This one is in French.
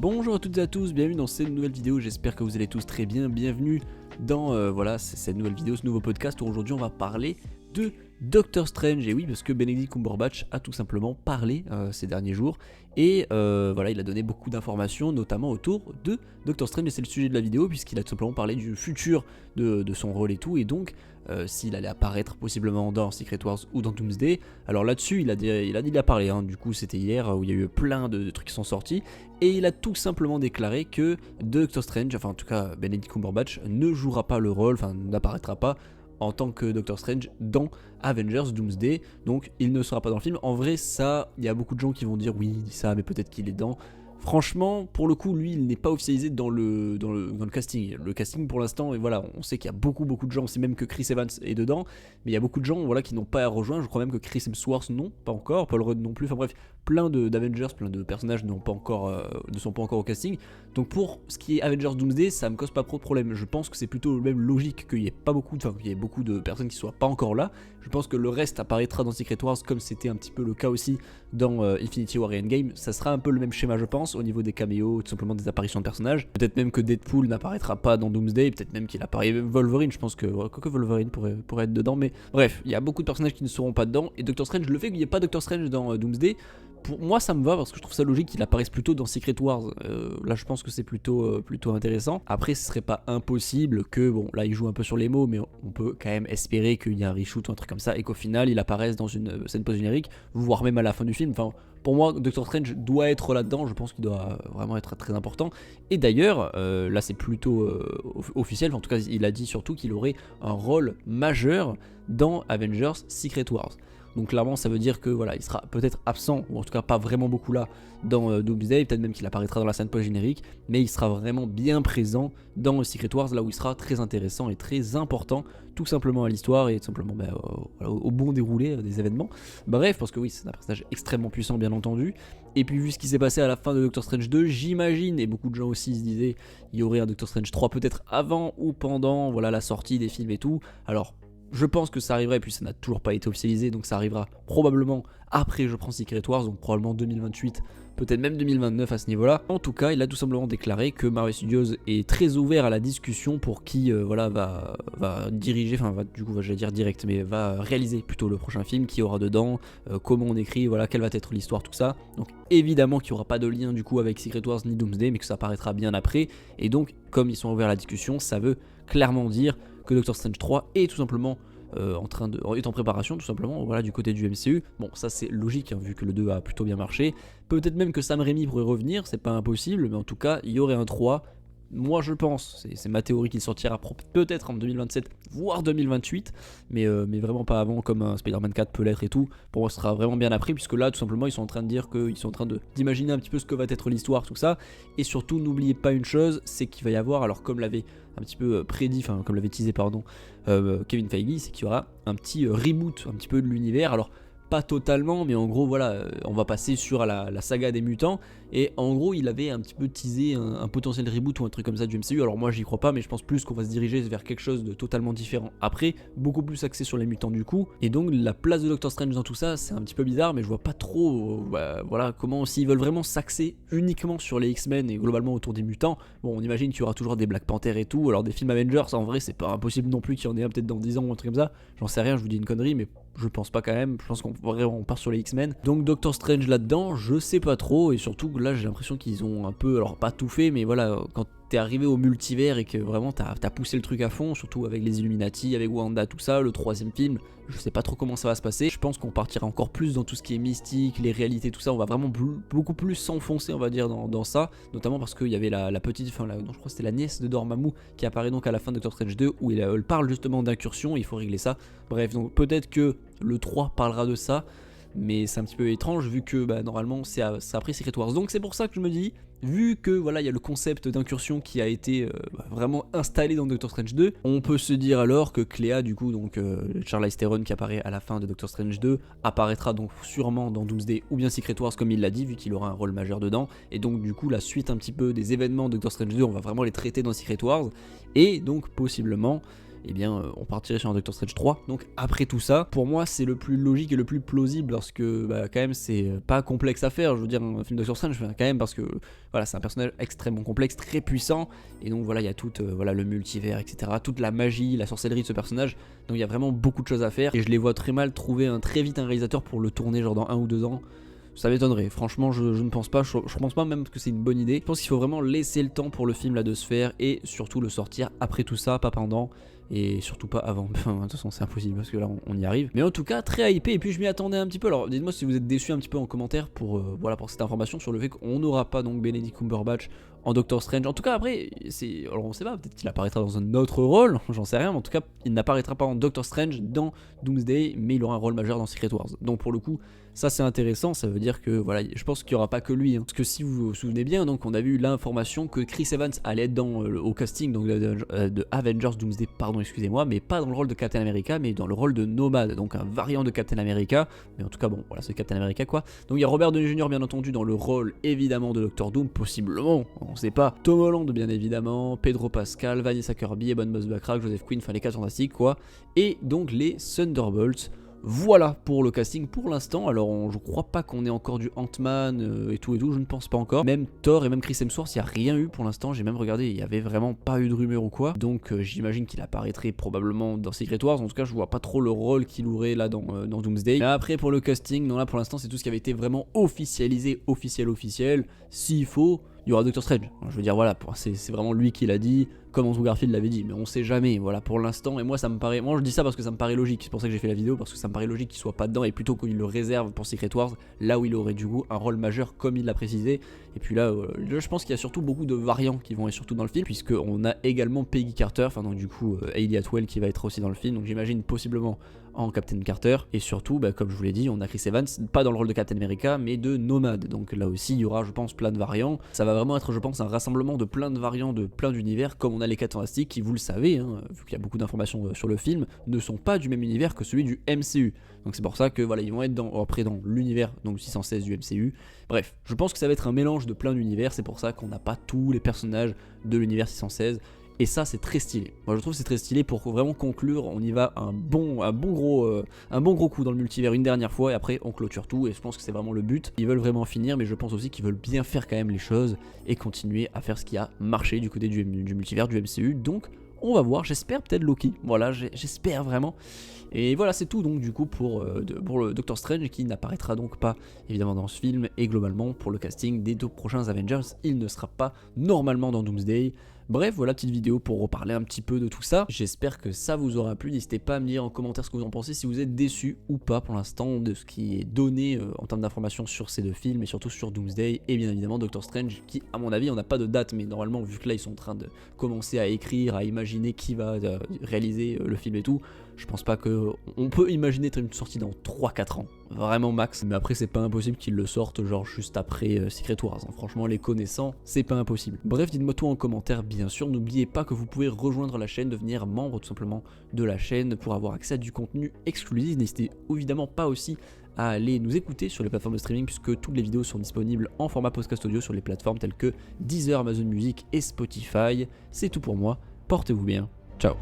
Bonjour à toutes et à tous, bienvenue dans cette nouvelle vidéo, j'espère que vous allez tous très bien, bienvenue dans cette nouvelle vidéo, ce nouveau podcast où aujourd'hui on va parler de Doctor Strange. Et oui, parce que Benedict Cumberbatch a tout simplement parlé ces derniers jours et il a donné beaucoup d'informations, notamment autour de Doctor Strange, et c'est le sujet de la vidéo puisqu'il a tout simplement parlé du futur de son rôle et tout, et donc s'il allait apparaître possiblement dans Secret Wars ou dans Doomsday. Alors là-dessus il a parlé, du coup c'était hier où il y a eu plein de trucs qui sont sortis, et il a tout simplement déclaré que Doctor Strange, enfin en tout cas Benedict Cumberbatch, ne jouera pas le rôle, enfin n'apparaîtra pas en tant que Doctor Strange dans Avengers Doomsday, donc il ne sera pas dans le film. En vrai, ça, il y a beaucoup de gens qui vont dire oui, il dit ça, mais peut-être qu'il est dedans. Franchement, pour le coup, lui, il n'est pas officialisé dans le casting. Le casting, pour l'instant, et voilà, on sait qu'il y a beaucoup de gens, c'est même que Chris Evans est dedans, mais il y a beaucoup de gens, voilà, qui n'ont pas à rejoindre. Je crois même que Chris Hemsworth, non, pas encore, Paul Rudd non plus. Enfin bref, plein d'Avengers, plein de personnages ne sont pas encore au casting. Donc pour ce qui est Avengers Doomsday, ça me cause pas trop de problème. Je pense que c'est plutôt même logique qu'il y ait beaucoup de personnes qui soient pas encore là. Je pense que le reste apparaîtra dans Secret Wars, comme c'était un petit peu le cas aussi dans Infinity War et Endgame. Ça sera un peu le même schéma, je pense, au niveau des caméos, tout simplement des apparitions de personnages. Peut-être même que Deadpool n'apparaîtra pas dans Doomsday, peut-être même qu'il apparaît Wolverine. Je pense que Wolverine pourrait être dedans, mais bref, il y a beaucoup de personnages qui ne seront pas dedans. Et Doctor Strange, le fait qu'il n'y ait pas Doctor Strange dans Doomsday, pour moi ça me va parce que je trouve ça logique qu'il apparaisse plutôt dans Secret Wars. Là je pense que c'est plutôt intéressant. Après ce serait pas impossible que, bon là il joue un peu sur les mots, mais on peut quand même espérer qu'il y a un reshoot ou un truc comme ça et qu'au final il apparaisse dans une scène post-générique, voire même à la fin du film. Enfin, pour moi Doctor Strange doit être là-dedans, je pense qu'il doit vraiment être très important. Et d'ailleurs là c'est plutôt officiel, en tout cas il a dit surtout qu'il aurait un rôle majeur dans Avengers Secret Wars. Donc clairement ça veut dire que voilà, il sera peut-être absent, ou en tout cas pas vraiment beaucoup là dans Doomsday, peut-être même qu'il apparaîtra dans la scène post-générique, mais il sera vraiment bien présent dans Secret Wars, là où il sera très intéressant et très important, tout simplement à l'histoire et tout simplement au bon déroulé des événements. Bref, parce que oui, c'est un personnage extrêmement puissant bien entendu. Et puis vu ce qui s'est passé à la fin de Doctor Strange 2, j'imagine, et beaucoup de gens aussi se disaient, il y aurait un Doctor Strange 3 peut-être avant ou pendant la sortie des films et tout. Alors je pense que ça arriverait, puis ça n'a toujours pas été officialisé, donc ça arrivera probablement après je prends Secret Wars, donc probablement 2028, peut-être même 2029 à ce niveau-là. En tout cas, il a tout simplement déclaré que Marvel Studios est très ouvert à la discussion pour qui va diriger, j'allais dire direct, mais va réaliser plutôt le prochain film, qui aura dedans, comment on écrit, quelle va être l'histoire, tout ça. Donc évidemment qu'il n'y aura pas de lien du coup avec Secret Wars ni Doomsday, mais que ça apparaîtra bien après. Et donc, comme ils sont ouverts à la discussion, ça veut clairement dire que Doctor Strange 3 est tout simplement est en préparation tout simplement, du côté du MCU. Bon, ça c'est logique, vu que le 2 a plutôt bien marché. Peut-être même que Sam Raimi pourrait revenir, c'est pas impossible, mais en tout cas il y aurait un 3. Moi je pense, c'est ma théorie, qu'il sortira peut-être en 2027 voire 2028, mais vraiment pas avant, comme un Spider-Man 4 peut l'être et tout. Pour moi ce sera vraiment bien après, puisque là tout simplement ils sont en train de dire qu'ils sont en train d'imaginer un petit peu ce que va être l'histoire, tout ça. Et surtout n'oubliez pas une chose, c'est qu'il va y avoir, alors comme l'avait un petit peu prédit, comme l'avait teasé Kevin Feige, c'est qu'il y aura un petit reboot un petit peu de l'univers. Alors pas totalement, mais en gros on va passer sur la saga des mutants, et en gros il avait un petit peu teasé un potentiel reboot ou un truc comme ça du MCU. Alors moi j'y crois pas, mais je pense plus qu'on va se diriger vers quelque chose de totalement différent après, beaucoup plus axé sur les mutants du coup. Et donc la place de Doctor Strange dans tout ça, c'est un petit peu bizarre, mais je vois pas trop comment, s'ils veulent vraiment s'axer uniquement sur les X-Men et globalement autour des mutants. Bon, on imagine qu'il y aura toujours des Black Panther et tout, alors des films Avengers en vrai c'est pas impossible non plus qu'il y en ait un peut-être dans 10 ans ou un truc comme ça, j'en sais rien, je vous dis une connerie, mais je pense pas quand même, je pense qu'on part sur les X-Men. Donc Doctor Strange là-dedans, je sais pas trop, et surtout là j'ai l'impression qu'ils ont un peu, alors pas tout fait, mais quand t'es arrivé au multivers et que vraiment t'as poussé le truc à fond, surtout avec les Illuminati, avec Wanda, tout ça, le 3ème film, je sais pas trop comment ça va se passer. Je pense qu'on partira encore plus dans tout ce qui est mystique, les réalités, tout ça, on va vraiment beaucoup plus s'enfoncer, on va dire, dans ça, notamment parce qu'il y avait la petite, je crois que c'était la nièce de Dormammu qui apparaît donc à la fin de Doctor Strange 2, où elle parle justement d'incursion, il faut régler ça. Bref, donc peut-être que le 3 parlera de ça, mais c'est un petit peu étrange vu que normalement c'est après Secret Wars. Donc c'est pour ça que je me dis, vu que il y a le concept d'incursion qui a été vraiment installé dans Doctor Strange 2, on peut se dire alors que Cléa, du coup, donc Charlize Theron qui apparaît à la fin de Doctor Strange 2, apparaîtra donc sûrement dans Doomsday ou bien Secret Wars comme il l'a dit, vu qu'il aura un rôle majeur dedans. Et donc du coup la suite un petit peu des événements de Doctor Strange 2, on va vraiment les traiter dans Secret Wars. Et donc possiblement eh bien on partirait sur un Doctor Strange 3. Donc après tout ça, pour moi c'est le plus logique et le plus plausible parce que quand même c'est pas complexe à faire. Je veux dire, un film Doctor Strange quand même, parce que voilà, c'est un personnage extrêmement complexe, très puissant, et donc voilà, il y a tout le multivers, etc., toute la magie, la sorcellerie de ce personnage. Donc il y a vraiment beaucoup de choses à faire et je les vois très mal trouver très vite un réalisateur pour le tourner genre dans 1 ou 2 ans. Ça m'étonnerait, franchement je ne pense pas, je pense pas même que c'est une bonne idée. Je pense qu'il faut vraiment laisser le temps pour le film là de se faire et surtout le sortir après tout ça, pas pendant. Et surtout pas avant, de toute façon c'est impossible parce que là on y arrive. Mais en tout cas très hypé, et puis je m'y attendais un petit peu. Alors dites-moi si vous êtes déçus un petit peu en commentaire pour cette information sur le fait qu'on n'aura pas donc Benedict Cumberbatch en Doctor Strange. En tout cas après, alors on sait pas, peut-être qu'il apparaîtra dans un autre rôle, j'en sais rien, mais en tout cas il n'apparaîtra pas en Doctor Strange dans Doomsday, mais il aura un rôle majeur dans Secret Wars. Donc pour le coup, ça c'est intéressant, ça veut dire que voilà, je pense qu'il n'y aura pas que lui. Parce que si vous vous souvenez bien, donc on a vu l'information que Chris Evans allait être au casting donc de Avengers Doomsday, pardon, excusez-moi, mais pas dans le rôle de Captain America, mais dans le rôle de Nomad, donc un variant de Captain America. Mais en tout cas bon, voilà, c'est Captain America quoi. Donc il y a Robert Downey Jr. bien entendu dans le rôle évidemment de Doctor Doom, possiblement, on sait pas. Tom Holland bien évidemment, Pedro Pascal, Vanessa Kirby, Evan Moss Backrack, Joseph Quinn, enfin les 4 fantastiques quoi. Et donc les Thunderbolts. Voilà pour le casting pour l'instant. Alors je crois pas qu'on ait encore du Ant-Man et tout, je ne pense pas encore. Même Thor et même Chris Hemsworth, il n'y a rien eu pour l'instant. J'ai même regardé, il n'y avait vraiment pas eu de rumeur ou quoi. Donc j'imagine qu'il apparaîtrait probablement dans Secret Wars. En tout cas je vois pas trop le rôle qu'il aurait là dans Doomsday. Mais après pour le casting, non là pour l'instant c'est tout ce qui avait été vraiment officialisé, officiel. S'il faut, il y aura Doctor Strange. Je veux dire voilà, c'est vraiment lui qui l'a dit, comme Andrew Garfield l'avait dit, mais on sait jamais, voilà pour l'instant. Et moi ça me paraît, moi je dis ça parce que ça me paraît logique, c'est pour ça que j'ai fait la vidéo, parce que ça me paraît logique qu'il soit pas dedans et plutôt qu'il le réserve pour Secret Wars, là où il aurait du coup un rôle majeur comme il l'a précisé. Et puis là je pense qu'il y a surtout beaucoup de variants qui vont être surtout dans le film, puisque on a également Peggy Carter, enfin donc du coup Hayley Atwell qui va être aussi dans le film, donc j'imagine possiblement en Captain Carter. Et surtout comme je vous l'ai dit, on a Chris Evans, pas dans le rôle de Captain America mais de Nomad, donc là aussi il y aura je pense plein de variants. Ça va vraiment être je pense un rassemblement de plein de variants de plein d'univers, comme on a les 4 fantastiques qui, vous le savez, vu qu'il y a beaucoup d'informations sur le film, ne sont pas du même univers que celui du MCU. Donc c'est pour ça que voilà, ils vont être après dans l'univers donc 616 du MCU. Bref, je pense que ça va être un mélange de plein d'univers, c'est pour ça qu'on n'a pas tous les personnages de l'univers 616. Et ça c'est très stylé. Moi je trouve que c'est très stylé pour vraiment conclure. On y va un bon gros coup dans le multivers une dernière fois et après on clôture tout. Et je pense que c'est vraiment le but. Ils veulent vraiment finir, mais je pense aussi qu'ils veulent bien faire quand même les choses et continuer à faire ce qui a marché du côté du multivers du MCU. Donc on va voir. J'espère peut-être Loki. Voilà, j'espère vraiment. Et voilà, c'est tout donc du coup pour le Doctor Strange, qui n'apparaîtra donc pas évidemment dans ce film. Et globalement pour le casting des 2 prochains Avengers, il ne sera pas normalement dans Doomsday. Bref, voilà, petite vidéo pour reparler un petit peu de tout ça. J'espère que ça vous aura plu. N'hésitez pas à me dire en commentaire ce que vous en pensez, si vous êtes déçus ou pas pour l'instant de ce qui est donné en termes d'informations sur ces 2 films et surtout sur Doomsday et bien évidemment Doctor Strange, qui à mon avis on n'a pas de date, mais normalement vu que là ils sont en train de commencer à écrire, à imaginer qui va réaliser le film et tout, je pense pas que on peut imaginer une sortie dans 3-4 ans, vraiment max. Mais après c'est pas impossible qu'ils le sortent genre juste après Secret Wars, hein. Franchement les connaissant, c'est pas impossible. Bref, dites-moi tout en commentaire bien sûr. N'oubliez pas que vous pouvez rejoindre la chaîne, devenir membre tout simplement de la chaîne pour avoir accès à du contenu exclusif. N'hésitez évidemment pas aussi à aller nous écouter sur les plateformes de streaming, puisque toutes les vidéos sont disponibles en format podcast audio sur les plateformes telles que Deezer, Amazon Music et Spotify. C'est tout pour moi, portez-vous bien, ciao.